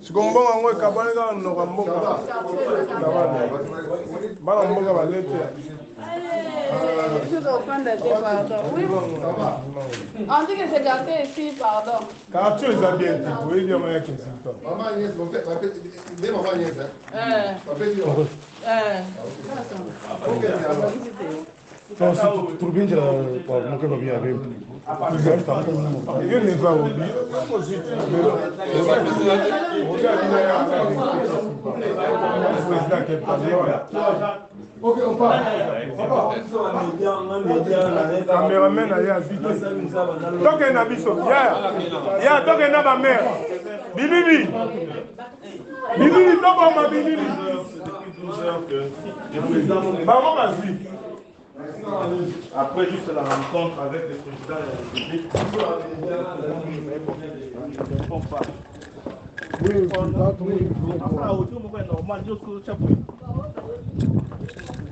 Sikombonga ngwe kabane ka no kambonga. Bana mbonga balete. Je dois prendre des pardon. Oui. On dit que c'est gâté ici, pardon. Car tu es bien, tu peux dire moi qui c'est toi. Maman Agnès, mon père, maman Agnès. Turbin jira kwa mke babi ya bebe. Yo ne va obi. Ok, on part. Cameraman allez à vite. Donc un abisso. Ya, donc un ba mère. Bibi. Bibi, donc ma bibi. Maman vas-y. Après juste la rencontre avec le président de la République.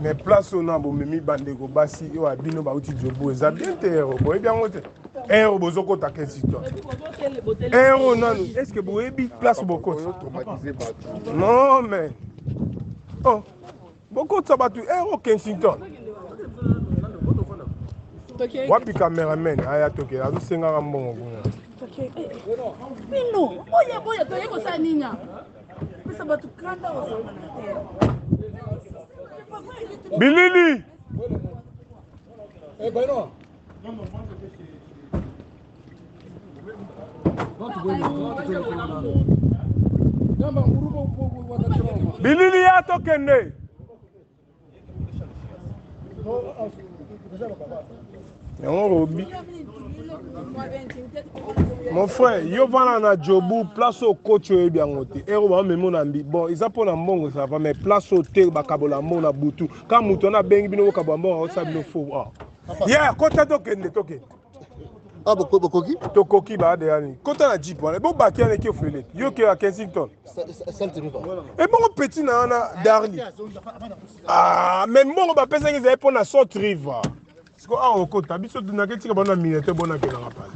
Mais place au nom, mimi bandeko basi yo abino ba uti jobo eza bien te robo e bien ngote robo zoko ta kesito nanu est-ce que vous avez place beaucoup non mais oh beaucoup de sabatu Kensington wapi cameraman aya toke azusenga mbongo kuna Pino, boya to yeko sa ninya. Pesa batu kanda osanga na terre. Bilili. Bano. Bilili ya tokende. Mon frère, yo vana na jobu place au coach e bien ngote. Ero ba memo na mbi. Bon, ils apona mbongo ça va mais place au te ba kabola mbona butu. Ka muto na bengi bino ka mbongo o sabino fo. Yeah, kota tokende toke. Ah bokoki? Tokoki ba de ani. Kota na jeep wana. Bo ba ki ane ki ofele. Yo ki a Kensington. Et bon petit na Darli. Ah, mais mbongo ba pesa ngi za epona Salt River. Siko a okota biso na ketika bana minete bona ke na pale.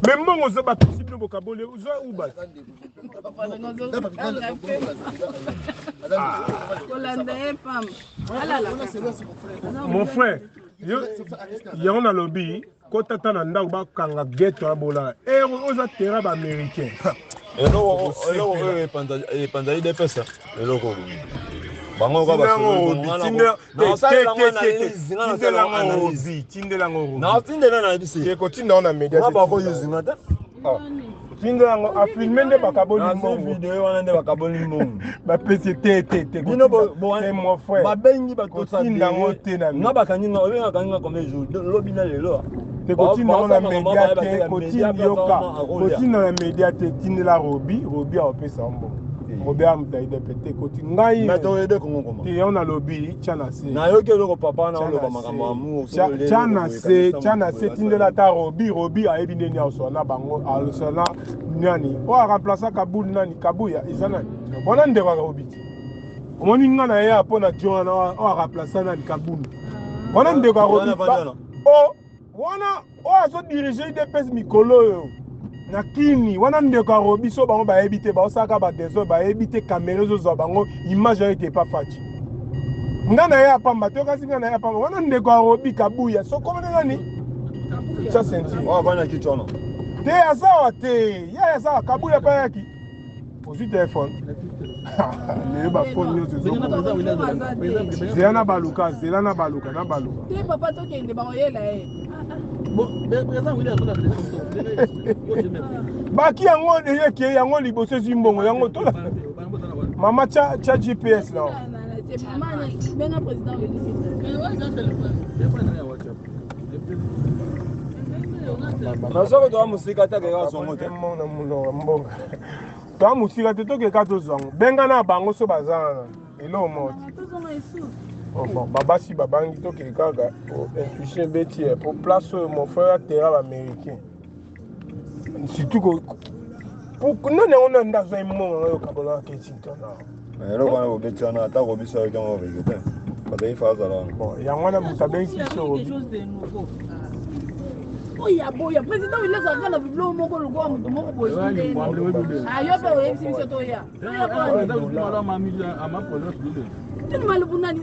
Mais mbongo za ba possible bokabole uza uba. Mon frère, on a lobby, quand tu as un ndako bakanga ghetto abola, et on a terrain américain. Et non, pendant il dépêche. Et non, bango ka ba Tindelango a filmé de bakaboli mbongo. Vidéo wana nde bakaboli mbongo. Ba pesi te. Bino bo mon frère. Ba bengi ba to sa tindango te na. Na bakanyinga obenga kanyinga comme jour. Lobi na lelo. Te kotinda na média te, kotinda yoka. Kotinda na média te tindela Robi a opesa mbongo. Robi a mutaide pete kotinda ngai. Mais to ede kongo koma. Te on a lobby chana se. Na yoke loko papa na loba makambo amu. Chana se tindela ta Robi a ebi ndeni osona bango alosona nani. O a remplacer Kabul nani Kabuya izana. Ona ndeko Robi. Omoni ngana ya pona Jona o a remplacer nani Kabul. Ona ndeko Robi. O wana o azo diriger DPS mikolo yo. Na kini wana ndeko Robi so bango ba ebite ba osaka ba deso ba ebite caméra zo bango image était pas faci. Ngana ya pamba to kasi ngana ya pamba wana ndeko Robi Kabuya so komona nani? Ça senti. Oh bana kichono. Te asawa te. Ya sawa Kabuya pa yaki. Osi téléphone. Le ba phone yo zo. Zelana baluka. Na baluka. Te papa to kende ba oyela Baki yango de ke yango liboso zimbongo yango to la. Mama cha GPS là. C'est maman benga président Na soko to musika ta ke ka zongo te. Mona mbongo. To musika te to ke ka to zongo. Benga na bango so bazana. Elo mo. Bon, babasi babangi to ke kaka intuition beti pour place mon frère terrain américain. Surtout que pour non on a ndazo mo yo kabola Kensington na. Mais lo bana obeti na ta ko biso yo ngo vegete. bazali phase alors bon yango wana moto abengi biso Robi oya boya président il laisse akala biblo moko lokwa moto moko boye ayo pe oyebisi biso toya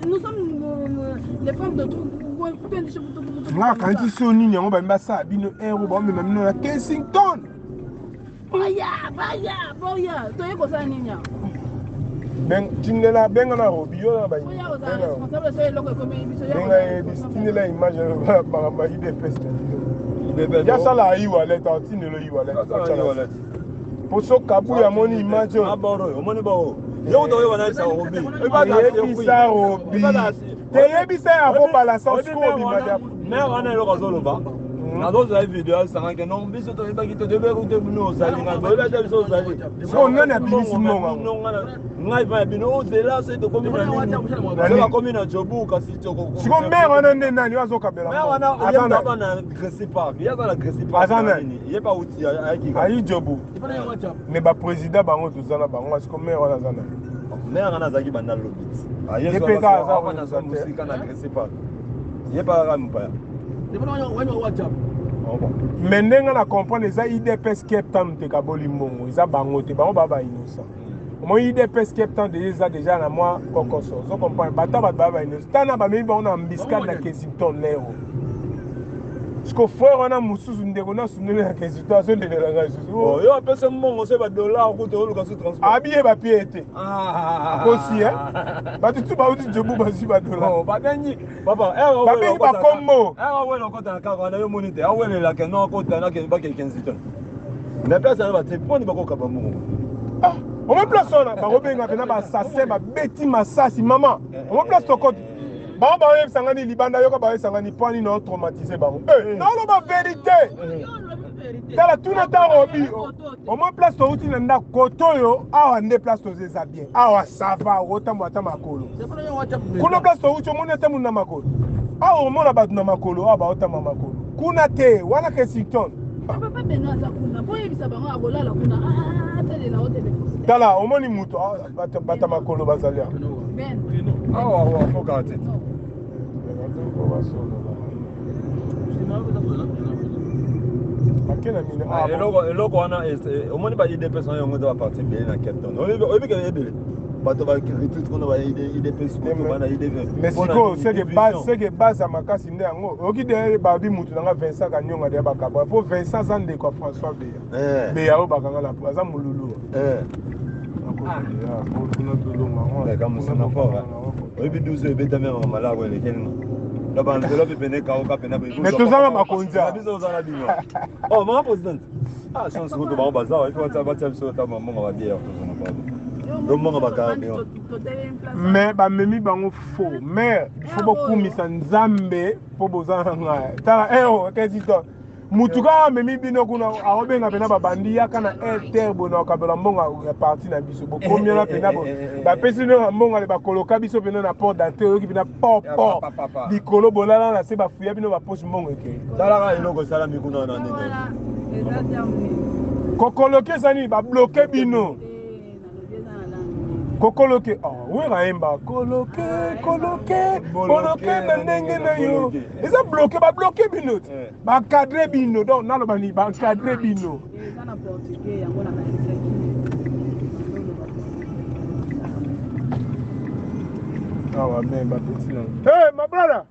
nous sommes les femmes de tout nga kanti so nini yango bambi basala bino ero bamema bino na Kensington boya toye kosala nini tindela benga na Robi yo na benga tindela image makambo ya IDPS yasala e-wallet atindelo e-wallet po so kabu ya moni image omoni bao yo to yo banayisa Robi eyebisa Robi teyebisa ya fo balasa osko bimage mais wana eloko azoloba nazozala video asangake non biso toyebaki todebekude bino osalinga toyebate biso ozali so nani abimisi monga ngai pa bino ozela se tokomi na nini bakomi na jobu kasi siko mere wana nde nani azokabela wana na Gracie Park ye aza na Gracie Park ye pa uti ayaki ayi jobu me baprésident bango toza na bango siko mere wana aza na mere wana azalaki banda lobiti ayezaa mosika na Gracie Park ye pa kaka mopaya me ndenge na comprendre eza IDPS Cape Town te kaboli mbongo eza bango te bango baba innocent omoi IDPS Cape Town eza déjà na mwa kokoso ozo comprendre bata bato baba innocent tana bamemi bango na mbiscade na Kensington lero siko frère wana mosusu ndeko na sunele na Kensington azondelelanga lisusu yo apesa mbongo se badollar kuta oluka su transport abiye bapie ete akosi bato tu bauti jobu bazwi badollar babengi papa babengi bakombo awele okota na kaka wana yo moni te awelelake no akota bake Kensington na place wana bate mponi bakokaba mbongo omo place wana bakobengaka na basase babeti masasi mama omo place tokoti bango baoyebisangani libanda yoka baoyebisangani mpo ani nao traumatize bango naoloba verité tala tuna ta Robi omo place touti na ndako kote oyo awa nde place toza eza bien awa sava otambola ata makolo kuna place touti omoni ata mundu na makolo awa omona bato na makolo awa baotamba makolo kuna te wana Kensington tala omoni mutu bata makolo bazali awa foka te eloko wana omoni ba IDPS wana yango eza baparti ebele na Cape Town oyebike ebele bato baretweet kuna ba IDPS bana IDPS mais siko seke base ya makasi nde yango oki de babi mutu nanga Vincent Kanyonga de bakaba po Vincent aza ndeko ya François Beya oyo bakanga na aza molulu oyebi 12 ebetami yango malamu elekelina banvelope pene kaoka pena mais tozanga makonzi biso ozala bino mama président chance kutu bango bazawa ifi batia biso ta mamonga babiere tozana paba lomonga bakarabe mais bamemi bango faux mais ifo bokumisa nzambe mpo bozala ngai tala Kensington mutu kaka amemi bino kuna akobenga pena babandi yaka na inter bona okabela mbongo ya parti na biso bokomi wana pena bapesi bino na mbongo ale bakoloka biso pena na port d'entrée oyoki pena port likolo bolala na se bafuya bino baposi mbongo ekei talaka eloko esalami kuna na nini kokoloke ezani babloke bino kokoloke wera yemba koloke na ndenge na yo eza bloke babloke bino bakadre bino donc naloba ni bakadre bino hey my brother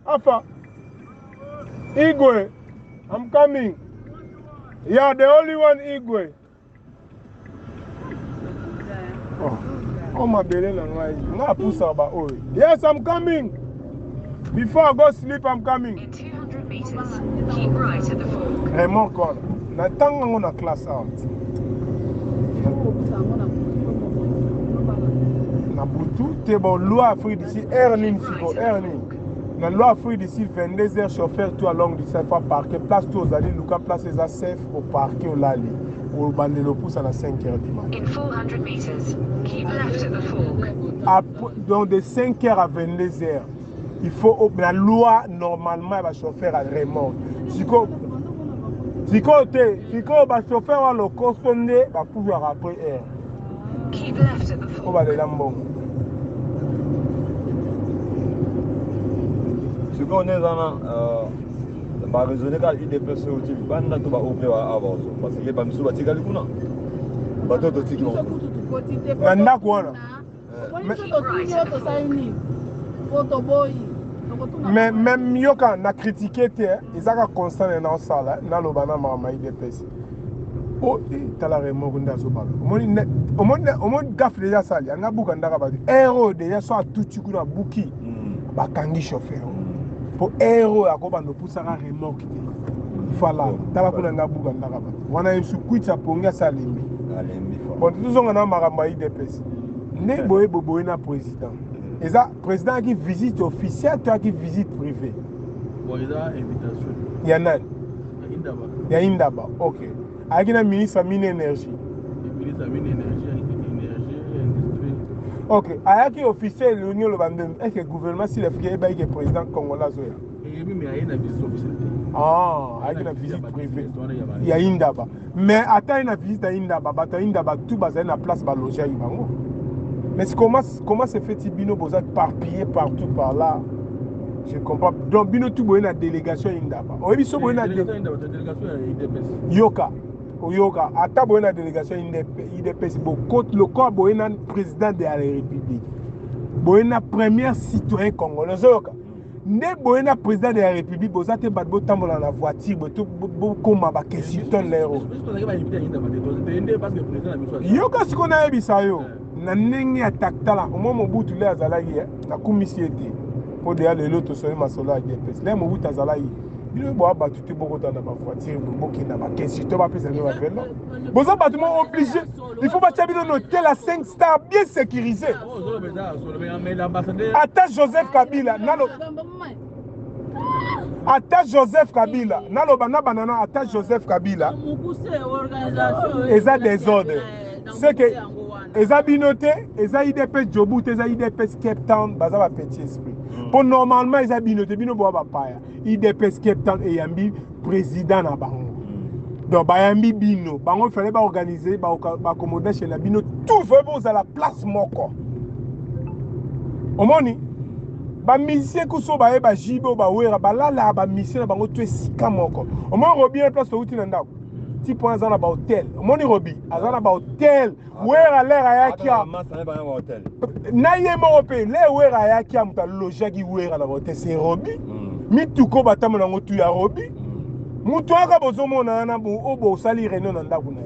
Alpha Igwe I'm coming yeah the only one Igwe my belly yes, I'm coming. Before I go sleep, I'm coming. In 200 meters, keep right at the fork. Raymond corner. Na tanga ngona class out. Na butu tebo loi Afrique d'ici earning siko earning. Na loi Afrique d'ici 22 heures chauffeur tout along du safe parquer place tout aux allées Lucas place les safe au parquet au lali. Au bandelo pousse à la 5 heures du matin. In 400 meters, keep left at the fork. Donc de 5 heures à 22 heures, il faut la loi normalement va chauffeur à remorque. Siko va chauffeur à le costonné va pouvoir après heure. Keep left at the fork. On va aller là bon. sikoyo nde eza na baraisonne kaka idps oti banda to baope abazo parce que bamisu batikali kuna bato totiki na ndako wana mais yoka na critiquer te ezaka constant na osala naloba na mama idps o tala remoko nde azobala omoni gafe deja asali anga buka ndaka bato ero deja so atuti kuna buki bakangi chauffeur po ero akobanda opusaka remorke te fala tala kuna nga buka ndaka bato wana yesu kwitsa pongi asalembi bon tozonga na makambo ya idps nde boye na président eza président aki visite officielle to aki visite privée ya nani ya indaba ok ayaki na ministre mine énergie ok ayaki officiel loni oloba ndeni est ce que gouvernement s'il afrique eyebaki ke président congolais azoya ayaki na visite privée ya indaba mais ata ye na visite ya indaba bato ya indaba tout bazali na place balogaki bango. Mais comment se fait-il bino boza éparpillé partout par là? Je comprends. Donc bino tout boye na délégation indaba. Oyebi so boye na délégation yoka. Yoka. Ata boye na délégation IDPS boko le corps boye na président de la République. Boye na premier citoyen congolais yoka. Nde boye na président de la République boza te bat bo tambola na voiture bo koma ba question lero. Yoka sikona yebisa yo. Na ndenge ya taktala omo mobutu le azalaki na kumisi ete po de lelo to soye masolo ya DPS le mobutu azalaki bino bo abatu te bokota na ba voiture boki na ba kesi to ba pesa ne ba velo boza bâtiment obligé il faut batia bino hôtel à 5 stars bien sécurisé ata Joseph Kabila naloba na banana ata Joseph Kabila eza désordre c'est que eza binoté eza IDPS Jobu eza IDPS Cape Town baza ba petit esprit pour normalement eza binoté bino bo ba paya IDPS Cape Town et yambi président na bango donc ba yambi bino bango fallait ba organiser ba accommodation na bino tout fait bon à la place moko omoni ba musicien kuso ba e ba jibo ba wera ba lala ba musicien bango to esika moko omoni robien place outi na ndako ti point azana ba hotel omoni robi azana ba hotel wera lera yakia na ye moko pe le wera yakia muta lojaki wera na hotel c'est robi mituko batamo na ngotu ya robi mutu aka bozomona na bo obo sali réunion na ndako na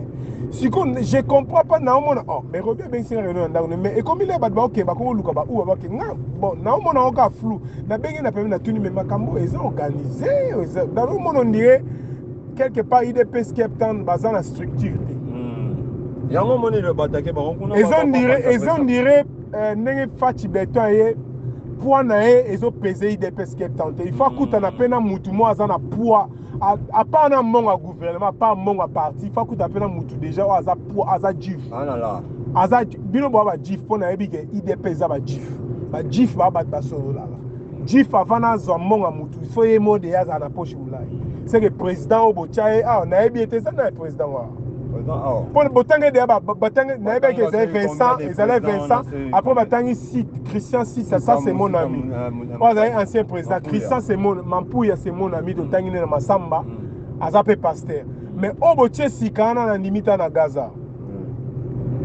siko je comprends pas na omona mais robi ben sali réunion na ndako mais et comme il est ba ok ba ko luka ba ou ba ke nga bon na omona oka flou na bengi na peme na tuni mais makambo eza organisé dans le monde on dirait quelque part IDPS Cape Town baza na structure yango moni le batake bango kuna ezon dirait ndenge fachi beton ye poids na ye ezo peser IDPS Cape Town il faut kuta na pena mutu mo aza na poids à part na monga gouvernement pas monga parti il faut kuta pena mutu déjà aza poids aza jif aza bino bo ba jif pona yebi ke IDPS za ba jif ba solo la jif avana zo monga mutu il faut ye mode ya za na poche mulai c'est que président Obochaye na yebi était ça na président wa pour botange de batange na yebi que c'est Vincent après batangi site Christian site ça c'est mon ami ancien président Christian c'est mon Mampouya c'est mon ami de tangi na Masamba azape pasteur mais Obochaye sikana na limita na Gaza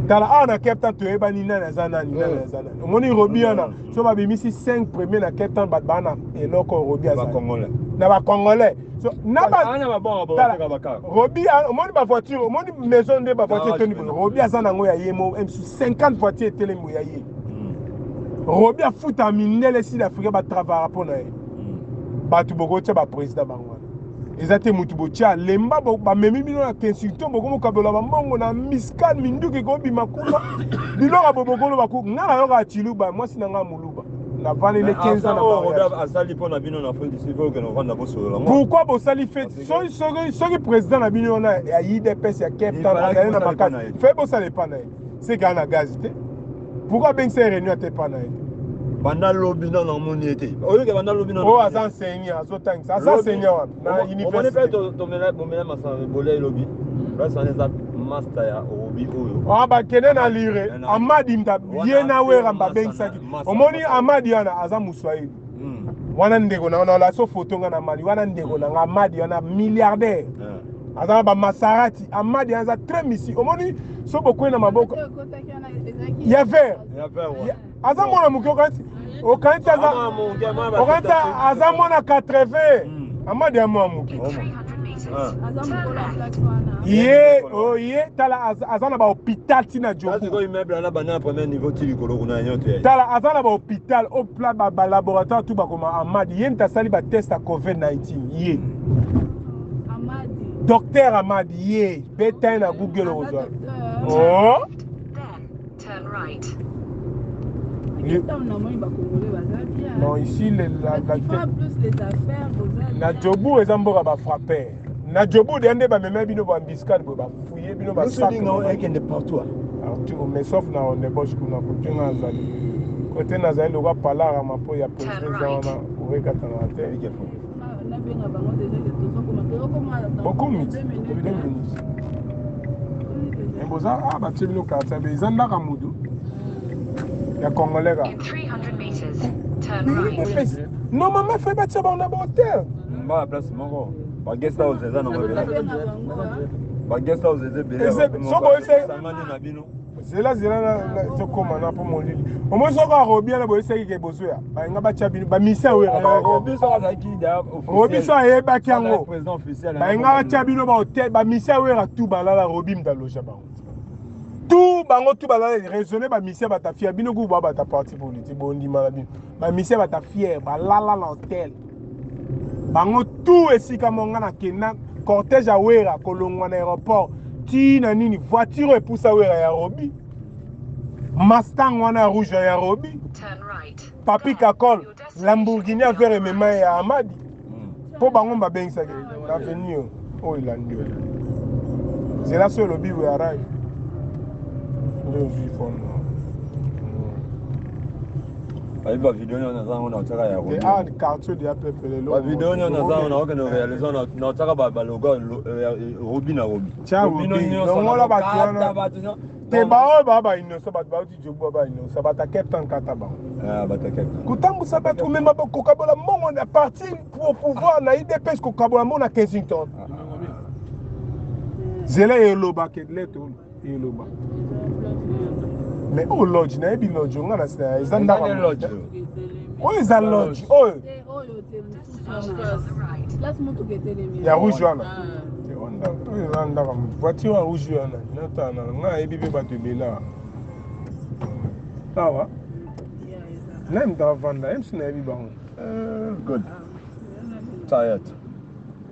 tala na Cape Town to ebani na zanani omoni robi ana so ba bimisi 5 premiers na Cape Town bana eloko robi aza na ba congolais so naba robi omoni ba voiture omoni maison de ba voiture toni robi azana ngo ya yemo MC 50 voitures telemo ya ye robi afuta minele si d'Afrique ba travailler pour na batu boko tya ba président bango ezate mutu botia lemba ba memi bino na consultant boko mo kabola ba mbongo na miskan minduki ko bima kuna bilora bobokolo baku ngala yo ka chiluba moi sinanga muluba na vale les 15 ans na asali pona bino na fond du civil que no vanda bosolo pourquoi bosali fait so président na bino na ya IDPS ya Cape Town na makasi fait bosale pas na c'est gana gazité pourquoi ben c'est réunion te pas na banda lobby na moni été oyo ke banda lobby na aza enseignant azotangisa aza enseignant na université to mena masa bolé lobby rasa neza master ya obi oyo ba kene na lire amadi mta bien na wera mba bengsaki omoni amadi ana aza muswahili wana ndeko na la so photo nga na mali wana ndeko na Amadi wana milliardaire azana ba Maserati Amadi aza très misi omoni so beaucoup na maboko ya vert aza mona muki okanta aza mona 80 Amadi amwa muki ye tala azana ba hôpital tina jobu ko immeuble na bana premier niveau tili koloko na nyote tala azana ba hôpital au plat ba laboratoire tout ba koma Amadi yenta sali ba test à COVID-19 ye docteur Amadi ye beta na Google ozwa oh Turn right. non ici plus les affaires na jobu ezamboka ba frapper na jobu de ande ba meme bino ba biscade ba fouiller bino ba sac non ekende partout mais sauf na on débauche kuna ko tunga zali côté na zali lokwa palara mapo ya président na ureka tana te beaucoup minutes mboza ba tibino kata be zanda ka mudu ya congolais ka In 300 meters, turn right. non maman fait battre ba on a hôtel mba place moko ba guest house eza na mabela ba guest house eza bela so bo ese samani na bino zela na tokoma na po molili omo soko arobia na bo ese ke bozoya ba nga ba chabini ba misa we obiso ka ki da obiso ayeba kiango président officiel ba nga ba chabino ba hotel ba misa we ra tout ba la robim da loja ba tout bango tout ba la raisonner ba misa ba ta fier bino ku ba ta parti politique bondi mala bino ba misa ba ta fier ba la hotel bango tout esika monga na kena cortège a wera kolongwa na aéroport ti na nini voiture epusa wera ya robi Mustang wana rouge ya robi Turn right. papi kakol Lamborghini a vert mema ya Amadi po bango babengisa ke l'avenir o ilandi zela so lobi we arrive le vivons ba video na zangu na utaka ya robi ah quartier de apepele lo ba video na zangu na okene réaliser na utaka ba logo robi na robi ngola ba te bao baba inoso ba uti jobu baba inoso ba ta captain kata ba ba ta captain kutambu sabatu memba ko kabola mongo na parti pour pouvoir na IDPS ko kabola mongo na Kensington zela eloba ke leto eloba mais au lodge na ebi lodge ngana sa ezanda ba lodge o eza lodge o ya rouge wana onda ka voiture ya rouge wana natana nga ebi be bato ebela sawa nem da vanda em sina ebi bango good tired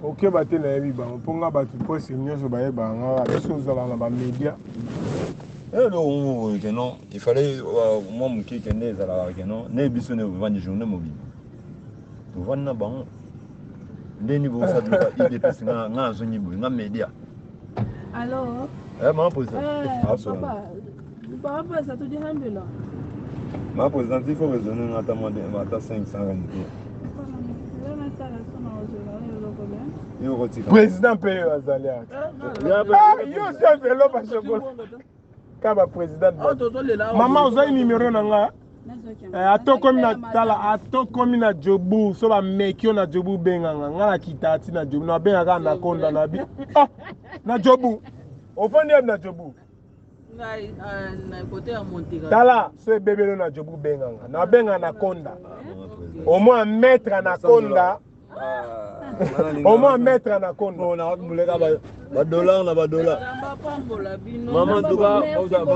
ok bate na ebi bango mpo nga bato posi nyonso bayeba nga biso ozala na bamédia que non, il fallait moi mon qui connaît que non, ne biso ne vendre journée mobile. Tu vends na bango. Ndé niveau ça doit IDPS nga zoni bo nga média. Alors Ma président. Papa ça te dit hambela. Ma président il faut raisonner na ta demande à 500 président paye Azalia. Yo chef vélo pas chocolat. Kaba président. Maman oza numéro nanga. Atokomi na tala atokomi na jobu so ba mekio na jobu benganga ngala kitati na jobu na benga na konda na bi. Na jobu. Ofandi na jobu. Na côté à Montega. Tala so bebelo na jobu benganga. Na benga na konda. Au moins mettre na konda. Au moins mettre na konda. On a muleka ba dollar na ba dollar. Maman tuka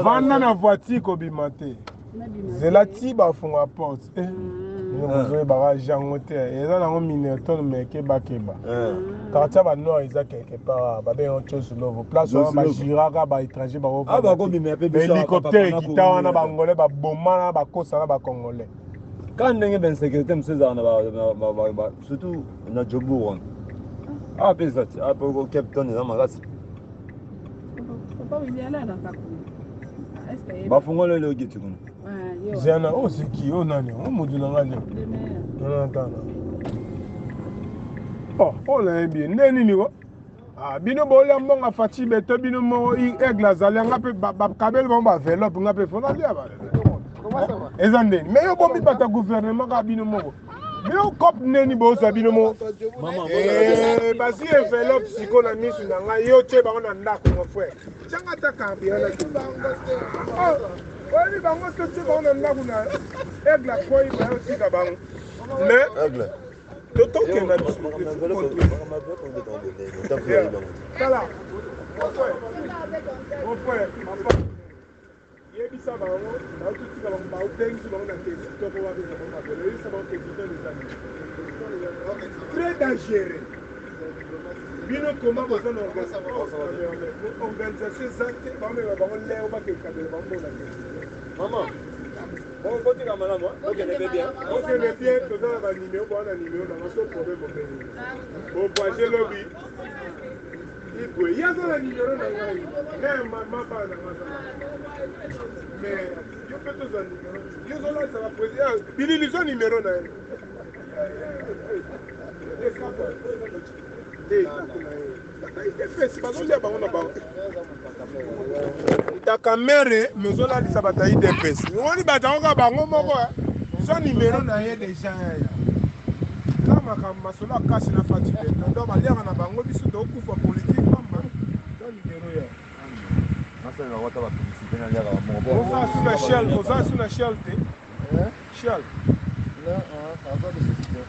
vanda na voiture ko bimate. Zela ti ba funga porte. Nous ba jango te. Eza na ngo mineton meke ba keba. Quartier ba nord eza quelque part ba ben autre chose lovo. Place ba jiraka ba étranger ba ko. Ah ba ko bimé pe hélicoptère kita wana ba ngolais ba bomana ba kosa na ba congolais. Quand ndenge ben sécurité mseza na ba surtout na jobu wana. Ah pesa ti ah po captain na magasi. Bafungole le giti kuna. Zana o siki o nani o mudu na ngani. Nana. Oh la bien neni ni ko. Ah bino bola mbonga fati beto bino mo egla zali ngape ba kabel bomba enveloppe ngape fona lia ba. Comment ça va? Ezande mais yo bombi bata gouvernement ka bino moko. Mais au cop neni bo sabino mo. Maman, Basi enveloppe siko na misu na nga yo che ba na ndako mo frère. Changa ta kambi ala ki bango te. Oh, ni bango te che ba na ndako na egla koi ba yo tika bango. Mais Aigle. toto ke na bisu. Kala. Mon frère, ma femme. Yebisa bango, na tout tika bango ba utengi bango na tesi to ko wa biso bango ba. Yebisa bango ke bito les amis. Très dangereux. Bino comment vous en organisation exacte, maman, bon, côté caméra, moi, ok, on est bien. on est bien, tout ça va numéro, on a numéro, on a ce problème. Bon, voici le lobby. Il y a un numéro dans la rue. Mais je peux tous un numéro. Je suis là, ça va poser. Il y a un numéro dans la rue. Takamere mezola lisa batayi DPS. Ngoni batango bango moko so numéro na ye déjà ya. Kama kama solo kasi na fatigue. Ndo baliaka na bango biso to kufa politique mama. So numéro ya. Nasa na wata ba publicité na liaka ba mongo. Oza suna shell te. Shell. Là, ça va de société.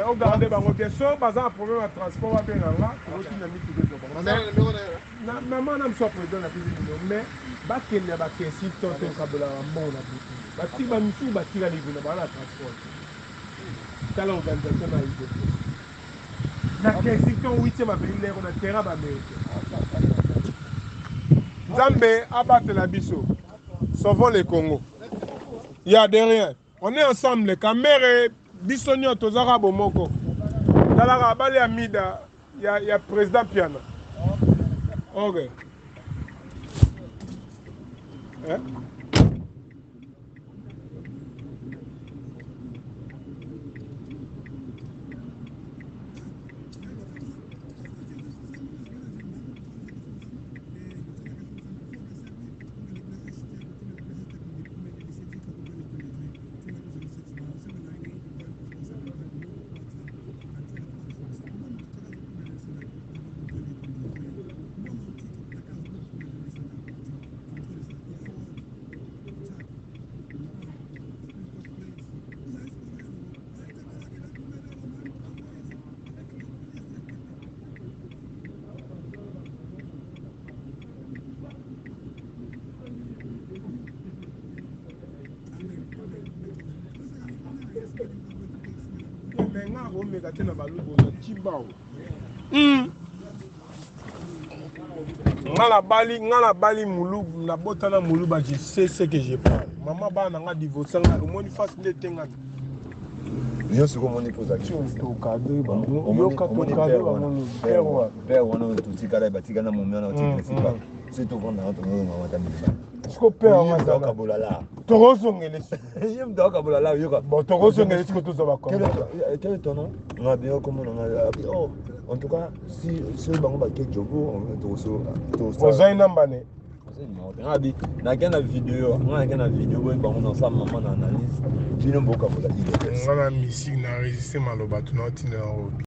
Regardez, bien sûr, par exemple, problème de transport, va bien là, maman n'a pas président la ville, mais il y a des questions qui sont bâti bamisu batira livre na bala transport. Tala organisation na idée. Na question 8e avenue on a terrain ba mérite. Nzambe abattre la biso. Sauvons le Congo. Il y a de rien. On est ensemble les caméras bisonio tozaka bomoko. Tala ka bali amida ya président Piana. OK. Hein? Ngala bali moulou na botana moulou ba je sais ce que je parle. Maman ba na nga divorce nga omoni face ne tenga. Yo siko moni poza ki. To cadre ba yo ka to cadre ba mon père wana tuti kala batika na momia na tuti sipa. C'est to vendre na to mama tamisa. Siko père nga za ka bolala. To rozongele. Yem do ka bolala yo ka. Bon to rozongele siko to za ba ko. Quel est ton nom? On a bien comment on a oh en tout cas si ce bango ba ke jogo on to so to so. Oza inamba ne. Ngabi na kana video boy bango na sa mama na analyse. Bino boka bola ile. Ngala musique na register maloba tu na otina